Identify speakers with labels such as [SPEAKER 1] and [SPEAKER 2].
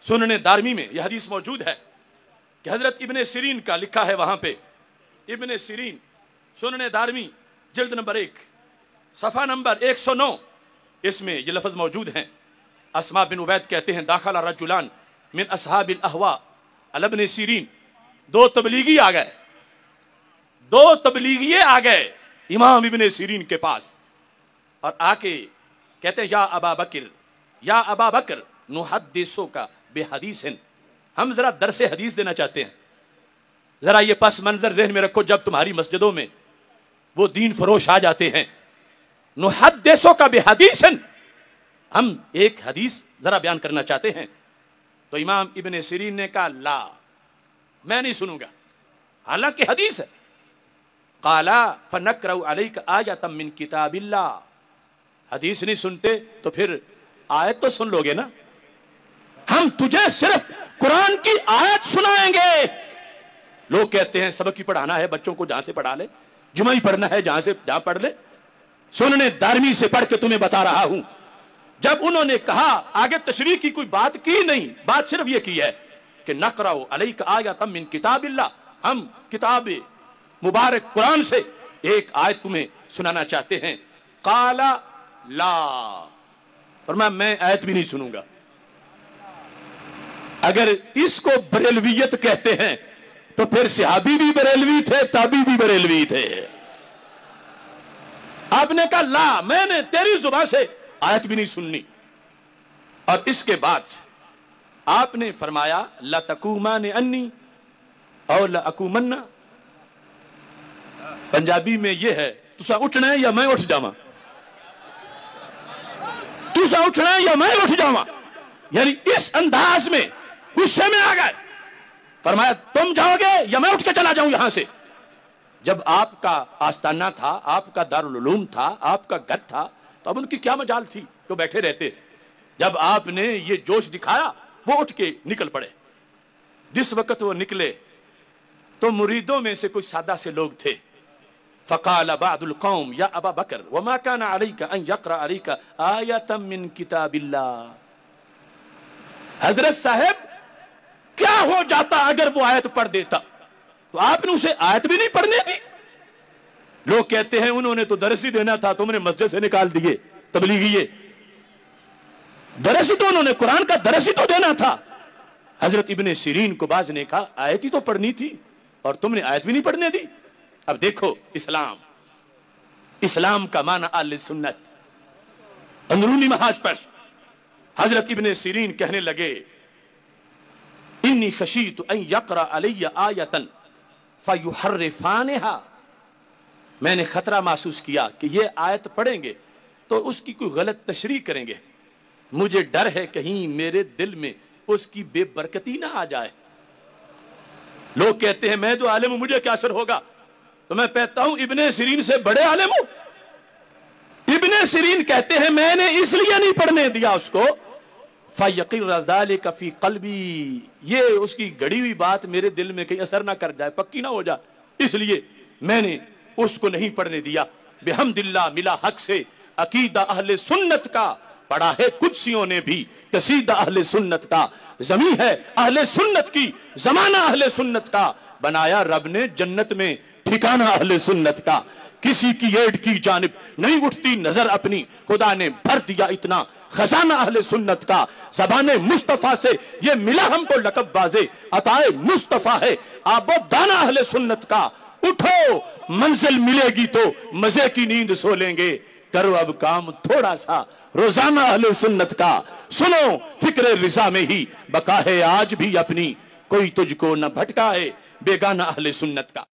[SPEAKER 1] सुनने दारमी में यह हदीस मौजूद है कि हजरत इब्ने सिरीन का लिखा है वहां पे, इब्ने सिरीन सुनने दारमी जिल्द नंबर 1 सफा नंबर 109, इसमें ये लफ्ज मौजूद हैं। अस्मा बिन उबैद कहते हैं दाखला रजुलान मिन असहाबिल अहवा अला इब्ने सिरीन, दो तबलीगी आ गए, दो तबलीगिये आ गए इमाम इब्ने सिरीन के पास और आके कहते हैं या अबा बकर नुहद्दिसो का बेहदीसिन, हम जरा दरसे हदीस देना चाहते हैं। जरा ये पस मंजर ज़हन में रखो, जब तुम्हारी मस्जिदों में वो दीन फरोश आ जाते हैं, नुहद्दिसो का बेहदीसिन, हम एक हदीस जरा बयान करना चाहते हैं। तो इमाम इब्ने सिरीन ने कहा ला, मैं नहीं सुनूंगा, हालांकि हदीस है। काला फनकरउ अलैका आयतम मिन किताबिल्लाह, हदीस नहीं सुनते तो फिर आयत तो सुन लोगे ना, हम तुझे सिर्फ कुरान की आयत सुनाएंगे। लोग कहते हैं सबक ही पढ़ाना है बच्चों को, जहां से पढ़ा ले, जुमा ही पढ़ना है जहां पढ़ ले। सुनने दारमी से पढ़ के तुम्हें बता रहा हूं, जब उन्होंने कहा, आगे तशरीह की कोई बात की नहीं, बात सिर्फ ये की है कि नकराओ अलैका आयतम मिन किताबिल्लाह, हम किताब मुबारक कुरान से एक आयत तुम्हें सुनाना चाहते हैं। काला ला, फरमाया मैं आयत भी नहीं सुनूंगा। अगर इसको बरेलवियत कहते हैं तो फिर सहाबी भी बरेलवी थे, ताबी भी बरेलवी थे। आपने कहा ला, मैंने तेरी जुबान से आयत भी नहीं सुननी। और इसके बाद आपने फरमाया ला तकूमान अन्नी और ला अकूमन्ना, पंजाबी में यह है तुसा उठना है या मैं उठ जावा, तुसा उठना है या मैं उठ जावा, यानी इस अंदाज में गुस्से में आ गए। फरमाया तुम जाओगे या मैं उठ के चला जाऊं यहां से। जब आपका आस्ताना था, आपका दारुल उलूम था, आपका घर था, तो अब उनकी क्या मजाल थी तो बैठे रहते। जब आपने ये जोश दिखाया वो उठ के निकल पड़े। जिस वक्त वो निकले तो मुरीदों में से कुछ सादा से लोग थे। फ़क़ाल बअदुल क़ौम या अबा बकर वमा काना अलैका अन यक़रा अलैका आयतम मिन किताबिल्लाह, हजरत साहब क्या हो जाता अगर वो आयत पढ़ देता, तो आपने उसे आयत भी नहीं पढ़ने दी। लोग कहते हैं उन्होंने तो दरस ही देना था, तुमने मस्जिद से निकाल दिए तबलीगिये। दरस तो उन्होंने कुरान का दरस ही तो देना था। हजरत इब्ने सिरीन को बाज ने कहा आयत ही तो पढ़नी थी और तुमने आयत भी नहीं पढ़ने दी। अब देखो इस्लाम का माना अहले सुन्नत। अंदरूनी महाज पर हजरत इब्ने सिरीन कहने लगे इन्नी खशीतु अन यक़रा अलैया आयतन फयुहर्रिफानहा, मैंने खतरा महसूस किया कि ये आयत पढ़ेंगे तो उसकी कोई गलत तशरीह करेंगे, मुझे डर है कहीं मेरे दिल में उसकी बेबरकती ना आ जाए। लोग कहते हैं मैं तो आलिम हूं, मुझे क्या असर होगा, तो मैं कहता हूं इब्ने सिरीन से बड़े आलिम हूं। इब्ने सिरीन कहते हैं मैंने इसलिए नहीं पढ़ने दिया उसको, फ़यक़िर ज़ालिका फ़ी क़ल्बी, ये उसकी गड़ी हुई बात मेरे दिल में कहीं असर ना कर जाए, पक्की ना हो जाए, इसलिए मैंने उसको नहीं पढ़ने दिया। बिहम्दिल्लाह मिला हक से अकीदा अहले सुन्नत का, पढ़ा है कुदसियों ने भी कसीदा अहले सुन्नत का, ज़मीं है अहले सुन्नत की, ज़माना अहले सुन्नत का, बनाया रब ने जन्नत में ठिकाना अहले सुन्नत का। किसी की एड़ की जानिब नहीं उठती नजर अपनी, खुदा ने भर दिया इतना खजाना अहले सुन्नत का। ज़बाने मुस्तफा से ये मिला हमको लक़ब वाज़े, अताए मुस्तफा है आबो दाना अहले सुन्नत का। उठो मंजिल मिलेगी तो मजे की नींद सो लेंगे, करो अब काम थोड़ा सा रोजाना अहले सुन्नत का। सुनो फिक्र रिजा में ही बका है आज भी अपनी, कोई तुझको न भटकाए बेगाना अहले सुन्नत का।